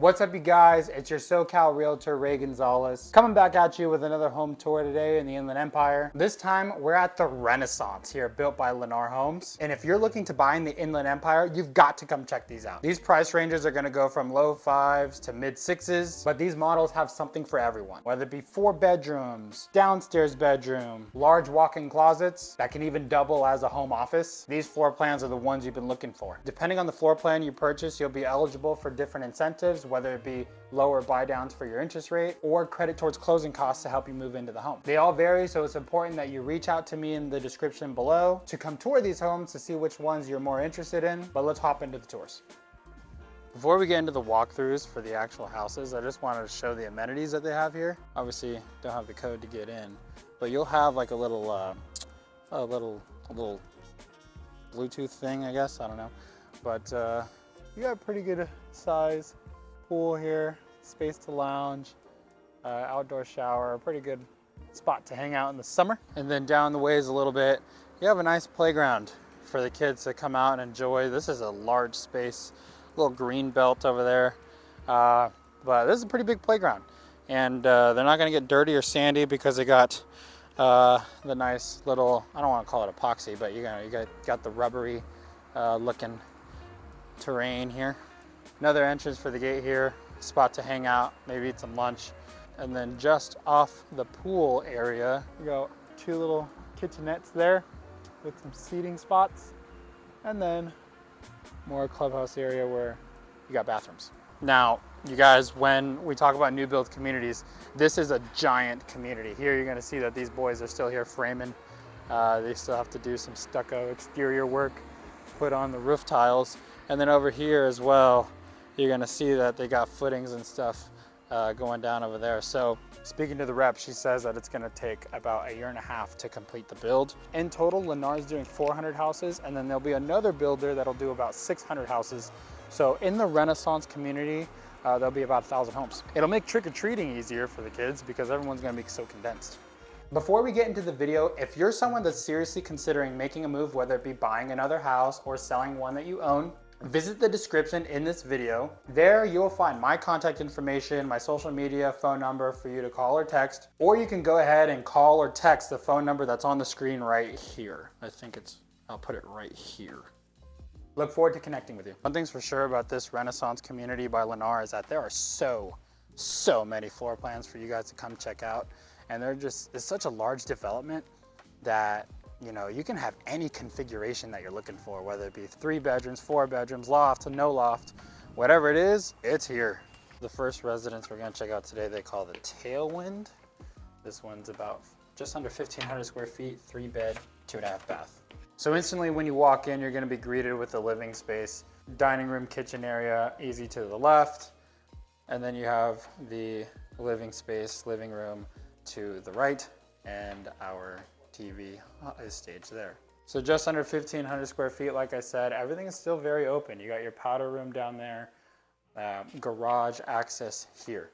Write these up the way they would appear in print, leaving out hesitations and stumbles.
What's up, you guys? It's your SoCal Realtor, Ray Gonzalez, coming back at you with another home tour today in the Inland Empire. This time, we're at the Renaissance here, built by Lennar Homes. And if you're looking to buy in the Inland Empire, you've got to come check these out. These price ranges are gonna go from low fives to mid sixes, but these models have something for everyone. Whether it be 4 bedrooms, downstairs bedroom, large walk-in closets that can even double as a home office, these floor plans are the ones you've been looking for. Depending on the floor plan you purchase, you'll be eligible for different incentives, whether it be lower buy downs for your interest rate or credit towards closing costs to help you move into the home. They all vary, so it's important that you reach out to me in the description below to come tour these homes to see which ones you're more interested in. But let's hop into the tours. Before we get into the walkthroughs for the actual houses, I just wanted to show the amenities that they have here. Obviously, don't have the code to get in, but you'll have like a little Bluetooth thing, I guess, I don't know. But you got a pretty good size pool here, space to lounge, outdoor shower, a pretty good spot to hang out in the summer. And then down the ways a little bit, you have a nice playground for the kids to come out and enjoy. This is a large space, little green belt over there. But this is a pretty big playground. And they're not gonna get dirty or sandy because they got the nice little, I don't wanna call it epoxy, but you got the rubbery looking terrain here. Another entrance for the gate here, spot to hang out, maybe eat some lunch. And then just off the pool area, we got 2 little kitchenettes there with some seating spots. And then more clubhouse area where you got bathrooms. Now, you guys, when we talk about new build communities, this is a giant community. Here you're gonna see that these boys are still here framing. They still have to do some stucco exterior work, put on the roof tiles. And then over here as well, you're gonna see that they got footings and stuff going down over there. So speaking to the rep, she says that it's gonna take about 1.5 years to complete the build. In total, Lennar's doing 400 houses, and then there'll be another builder that'll do about 600 houses. So in the Renaissance community, there'll be about 1,000 homes. It'll make trick-or-treating easier for the kids because everyone's gonna be so condensed. Before we get into the video, if you're someone that's seriously considering making a move, whether it be buying another house or selling one that you own, visit the description in this video. There you'll find my contact information, my social media, phone number for you to call or text, or you can go ahead and call or text the phone number that's on the screen right here. I'll put it right here. Look forward to connecting with you. One thing's for sure about this Renaissance community by Lennar is that there are so many floor plans for you guys to come check out. And it's such a large development that you can have any configuration that you're looking for, whether it be 3 bedrooms, 4 bedrooms, loft, no loft, whatever it is, it's here. The first residence we're gonna check out today, they call the Tailwind. This one's about just under 1,500 square feet, 3 bed, 2.5 bath. So instantly when you walk in, you're gonna be greeted with the living space, dining room, kitchen area, easy to the left. And then you have the living space, living room to the right, and our TV is staged there. So just under 1,500 square feet, like I said, everything is still very open. You got your powder room down there, garage access here.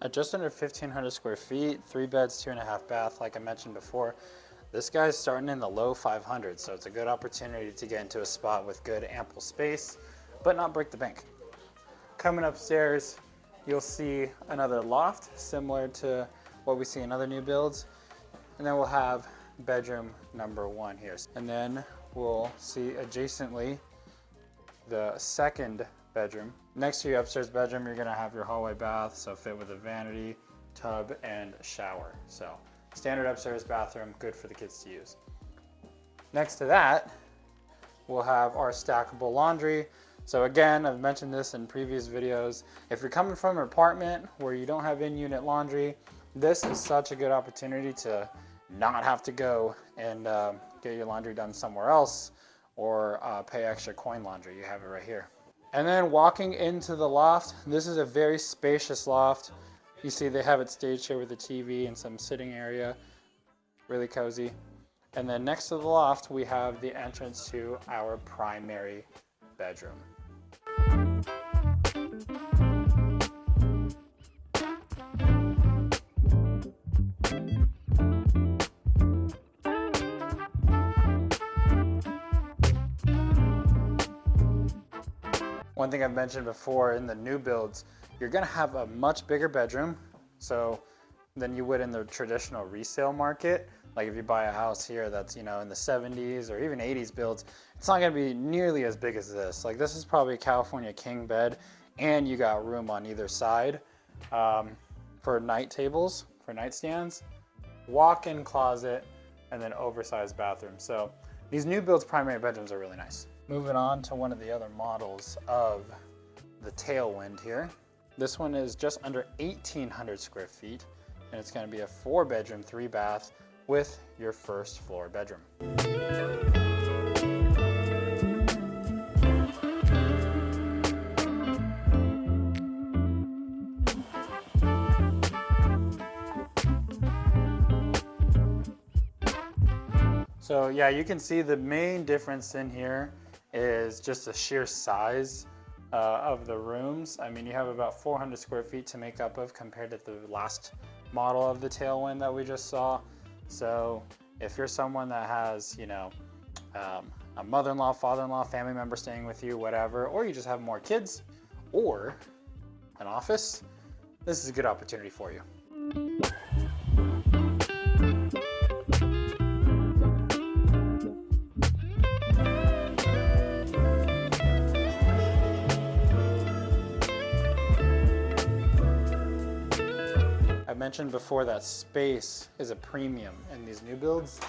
At just under 1,500 square feet, 3 beds, 2.5 bath, like I mentioned before, this guy's starting in the low 500s, so it's a good opportunity to get into a spot with good ample space, but not break the bank. Coming upstairs, you'll see another loft similar to what we see in other new builds. And then we'll have bedroom number 1 here. And then we'll see adjacently the 2nd bedroom. Next to your upstairs bedroom, you're gonna have your hallway bath, so fit with a vanity, tub, and shower. So standard upstairs bathroom, good for the kids to use. Next to that, we'll have our stackable laundry. So again, I've mentioned this in previous videos. If you're coming from an apartment where you don't have in-unit laundry, this is such a good opportunity to not have to go and get your laundry done somewhere else or pay extra coin laundry. You have it right here. And then walking into the loft, this is a very spacious loft. You see they have it staged here with the TV and some sitting area, really cozy. And then next to the loft, we have the entrance to our primary bedroom. one thing I've mentioned before, in the new builds, you're gonna have a much bigger bedroom than you would in the traditional resale market. Like if you buy a house here that's, in the 70s or even 80s builds, it's not gonna be nearly as big as this. Like this is probably a California king bed, and you got room on either side for night tables, for nightstands, walk-in closet, and then oversized bathroom. So these new builds primary bedrooms are really nice. Moving on to one of the other models of the Tailwind here. This one is just under 1,800 square feet, and it's gonna be a 4-bedroom, 3-bath with your first floor bedroom. So yeah, you can see the main difference in here is just the sheer size of the rooms. I mean, you have about 400 square feet to make up of compared to the last model of the Tailwind that we just saw. So if you're someone that has, a mother-in-law, father-in-law, family member staying with you, whatever, or you just have more kids or an office, this is a good opportunity for you. I mentioned before that space is a premium in these new builds.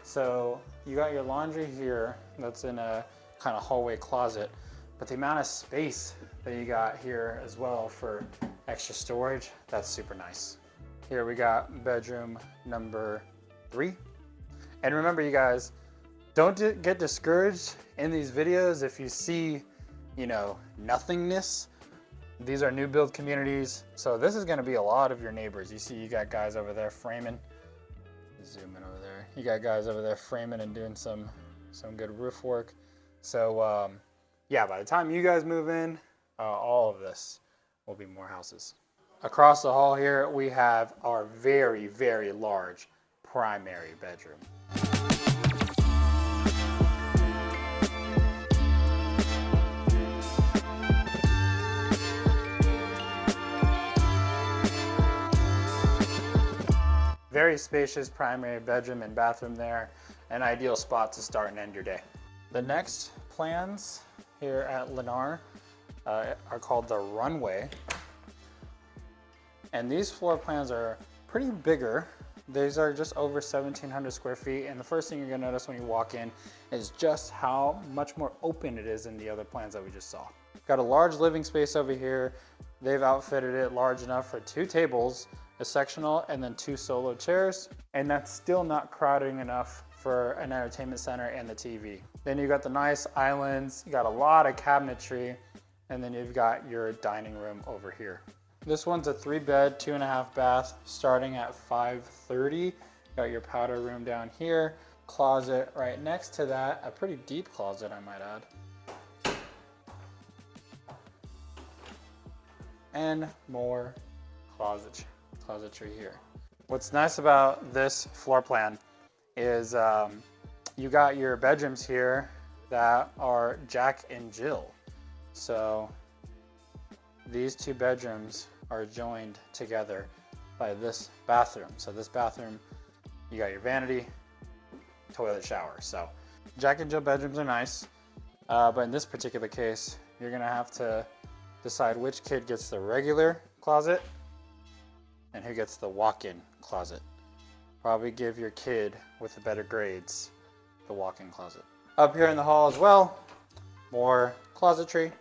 So you got your laundry here that's in a kind of hallway closet, but the amount of space that you got here as well for extra storage, that's super nice. Here we got bedroom number 3. And remember, you guys, don't get discouraged in these videos if you see, nothingness. These are new build communities, so this is gonna be a lot of your neighbors. You see you got guys over there framing. Zoom in over there. You got guys over there framing and doing some good roof work. So yeah, by the time you guys move in, all of this will be more houses. Across the hall here, we have our very, very large primary bedroom. Very spacious primary bedroom and bathroom there. An ideal spot to start and end your day. The next plans here at Lennar are called the Runway. And these floor plans are pretty bigger. These are just over 1,700 square feet. And the first thing you're gonna notice when you walk in is just how much more open it is than the other plans that we just saw. Got a large living space over here. They've outfitted it large enough for 2 tables, a sectional, and then 2 solo chairs. And that's still not crowding enough for an entertainment center and the TV. Then you got the nice islands, you got a lot of cabinetry, and then you've got your dining room over here. This one's a 3-bed, 2.5 bath, starting at $530. Got your powder room down here, closet right next to that, a pretty deep closet, I might add. And more closetry here. What's nice about this floor plan is you got your bedrooms here that are Jack and Jill. So these 2 bedrooms are joined together by this bathroom. So this bathroom, you got your vanity, toilet, shower. So Jack and Jill bedrooms are nice, but in this particular case, you're gonna have to decide which kid gets the regular closet and who gets the walk-in closet. Probably give your kid with the better grades the walk-in closet. Up here in the hall as well, more closetry.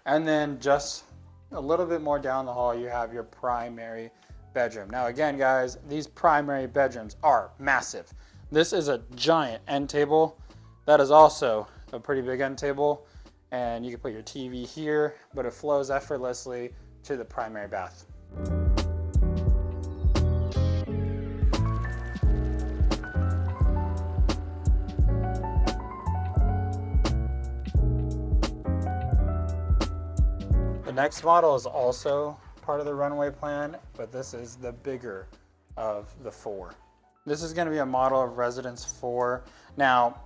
And then just a little bit more down the hall, you have your primary bedroom. Now again, guys, these primary bedrooms are massive. This is a giant end table. That is also a pretty big end table. And you can put your TV here, but it flows effortlessly to the primary bath. The next model is also part of the Runway plan, but this is the bigger of the 4. This is going to be a model of Residence 4. Now,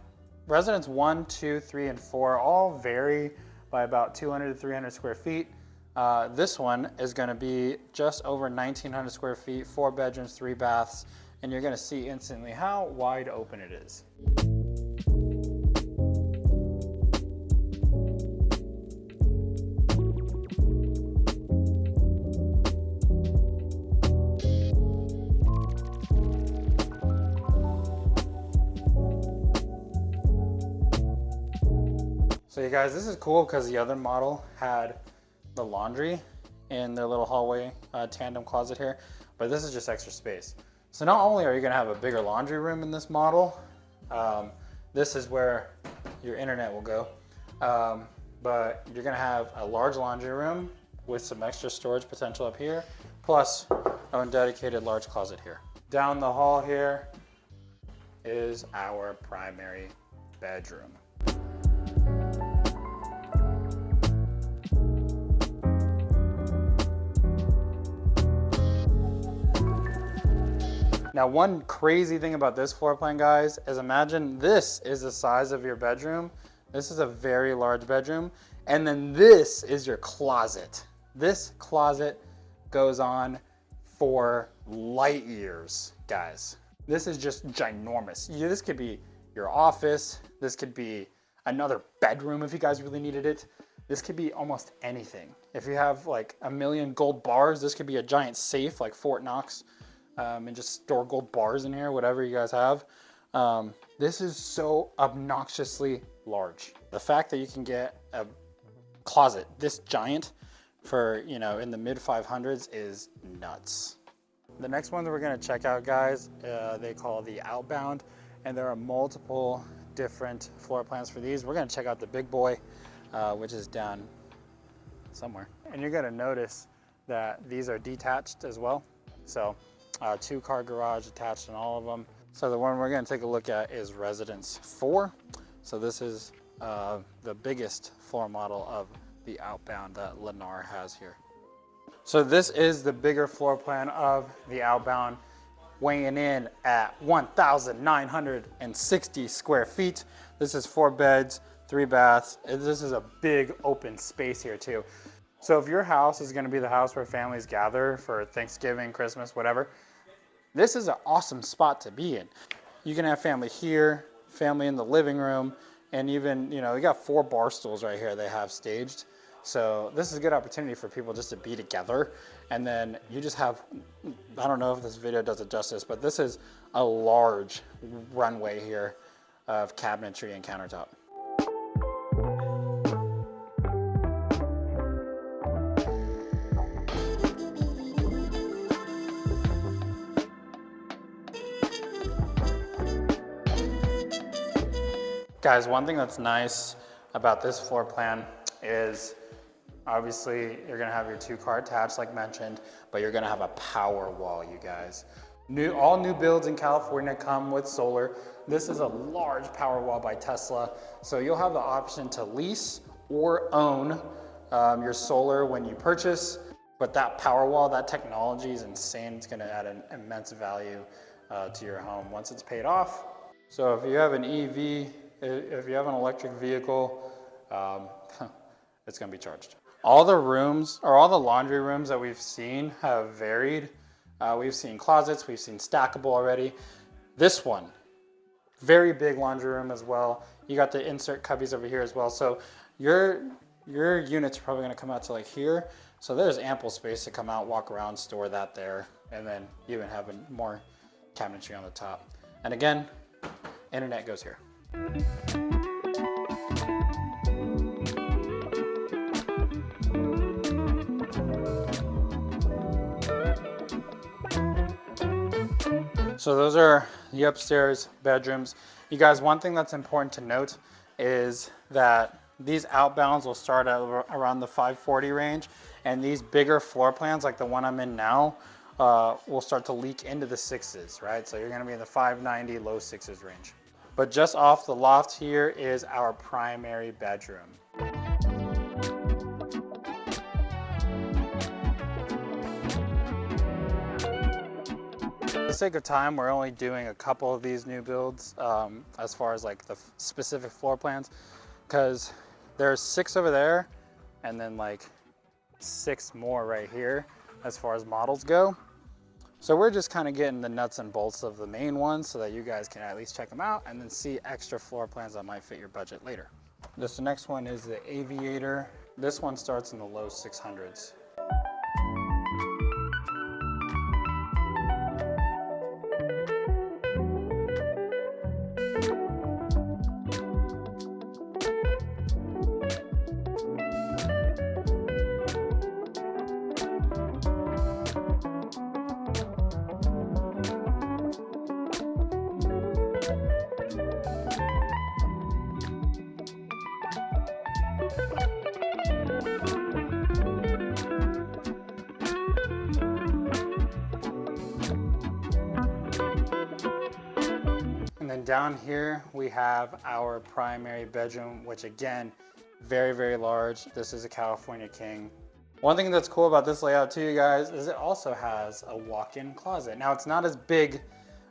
Residence 1, 2, 3, and 4 all vary by about 200 to 300 square feet. This one is gonna be just over 1,900 square feet, 4 bedrooms, 3 baths, and you're gonna see instantly how wide open it is. So you guys, this is cool because the other model had the laundry in their little hallway tandem closet here, but this is just extra space. So not only are you gonna have a bigger laundry room in this model, this is where your internet will go, but you're gonna have a large laundry room with some extra storage potential up here, plus a dedicated large closet here. Down the hall here is our primary bedroom. Now, one crazy thing about this floor plan, guys, is imagine this is the size of your bedroom. This is a very large bedroom. And then this is your closet. This closet goes on for light years, guys. This is just ginormous. This could be your office. This could be another bedroom if you guys really needed it. This could be almost anything. If you have like a million gold bars, this could be a giant safe like Fort Knox. And just store gold bars in here, whatever you guys have. This is so obnoxiously large. The fact that you can get a closet this giant for, you know, in the mid 500s is nuts. The next one that we're gonna check out, guys, they call the Outbound, and there are multiple different floor plans for these. We're gonna check out the big boy, which is down somewhere. And you're gonna notice that these are detached as well. So 2-car garage attached in all of them. So the one we're gonna take a look at is Residence 4. So this is the biggest floor model of the Outbound that Lennar has here. So this is the bigger floor plan of the Outbound, weighing in at 1,960 square feet. This is 4 beds, 3 baths. This is a big open space here too. So if your house is gonna be the house where families gather for Thanksgiving, Christmas, whatever, this is an awesome spot to be in. You can have family here, family in the living room, and even, you know, you got 4 bar stools right here they have staged. So this is a good opportunity for people just to be together. And then you just have, I don't know if this video does it justice, but this is a large runway here of cabinetry and countertop. Guys, one thing that's nice about this floor plan is obviously you're gonna have your 2-car attached like mentioned, but you're gonna have a power wall, you guys. All new builds in California come with solar. This is a large power wall by Tesla. So you'll have the option to lease or own your solar when you purchase, but that power wall, that technology is insane. It's gonna add an immense value to your home once it's paid off. So if you have an EV, if you have an electric vehicle, it's gonna be charged. All the rooms, or all the laundry rooms that we've seen have varied. We've seen closets, we've seen stackable already. This one, very big laundry room as well. You got the insert cubbies over here as well. So your units are probably gonna come out to like here. So there's ample space to come out, walk around, store that there, and then even having more cabinetry on the top. And again, internet goes here. So those are the upstairs bedrooms. You guys, one thing that's important to note is that these Outbounds will start at around the 540 range, and these bigger floor plans like the one I'm in now will start to leak into the 6s, right? So you're gonna be in the 590, low 6s range. But just off the loft here is our primary bedroom. For the sake of time, we're only doing a couple of these new builds as far as like the specific floor plans, because There's 6 over there, and then like 6 more right here as far as models go. So we're just kind of getting the nuts and bolts of the main ones so that you guys can at least check them out and then see extra floor plans that might fit your budget later. This next one is the Aviator. This one starts in the low 600s. And then down here we have our primary bedroom, which again, very, very large. This is a California King. One thing that's cool about this layout too, you guys, is it also has a walk-in closet. Now it's not as big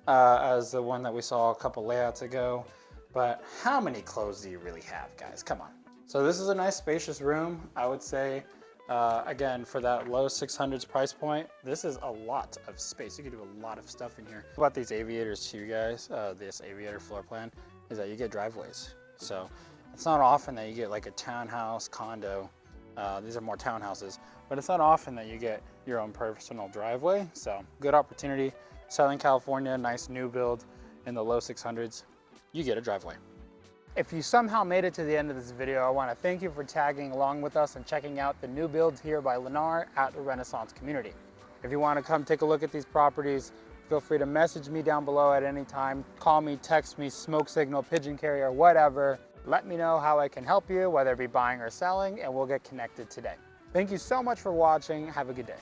as the one that we saw a couple layouts ago, but how many clothes do you really have, guys? Come on. So this is a nice spacious room, I would say. Again, for that low 600s price point, this is a lot of space. You can do a lot of stuff in here. About these Aviators too, guys, this Aviator floor plan is that you get driveways. So it's not often that you get like a townhouse, condo. These are more townhouses, but it's not often that you get your own personal driveway. So good opportunity. Southern California, nice new build in the low 600s. You get a driveway. If you somehow made it to the end of this video, I want to thank you for tagging along with us and checking out the new builds here by Lennar at the Renaissance community. If you want to come take a look at these properties, feel free to message me down below at any time. Call me, text me, smoke signal, pigeon carrier, whatever. Let me know how I can help you, whether it be buying or selling, and we'll get connected today. Thank you so much for watching. Have a good day.